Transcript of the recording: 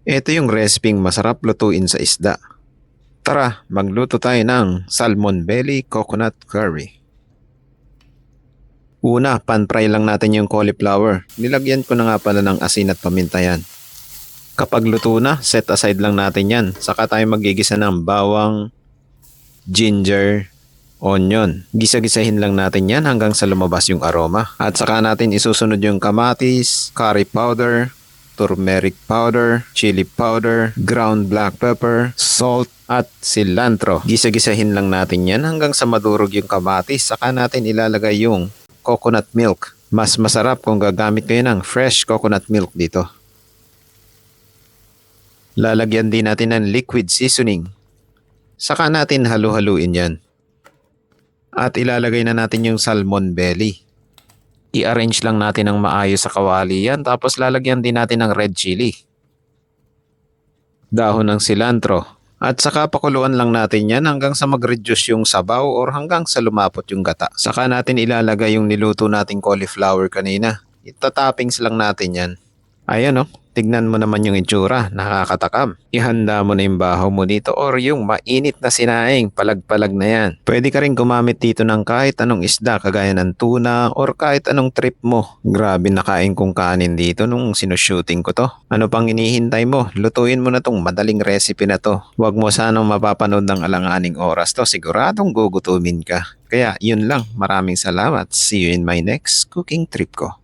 Ito yung reseping masarap lutuin sa isda. Tara, magluto tayo ng salmon belly coconut curry. Una, pan-fry lang natin yung cauliflower. Nilagyan ko na nga pala ng asin at paminta yan. Kapag luto na, set aside lang natin yan. Saka tayo magigisa ng bawang, ginger, onion. Gisa-gisahin lang natin yan hanggang sa lumabas yung aroma. At saka natin isusunod yung kamatis, curry powder, turmeric powder, chili powder, ground black pepper, salt, at cilantro. Gisa-gisahin lang natin yan hanggang sa madurog yung kamatis. Saka natin ilalagay yung coconut milk. Mas masarap kung gagamit kayo ng fresh coconut milk dito. Lalagyan din natin ng liquid seasoning. Saka natin halu-haluin yan. At ilalagay na natin yung salmon belly. I-arrange lang natin ng maayos sa kawali yan, tapos lalagyan din natin ng red chili, dahon ng cilantro, at saka pakuluan lang natin yan hanggang sa mag-reduce yung sabaw or hanggang sa lumapot yung gata. Saka natin ilalagay yung niluto nating cauliflower kanina. Itatoppings lang natin yan. Ayan o, tignan mo naman yung itsura, nakakatakam. Ihanda mo na yung bahaw mo dito or yung mainit na sinaing, palag-palag na yan. Pwede ka rin gumamit dito ng kahit anong isda kagaya ng tuna or kahit anong trip mo. Grabe nakain kong kanin dito nung sinushooting ko to. Ano pang inihintay mo? Lutuin mo na tong madaling recipe na to. Huwag mo sanang mapapanood ng alanganing oras to, siguradong gugutumin ka. Kaya yun lang, maraming salamat. See you in my next cooking trip ko.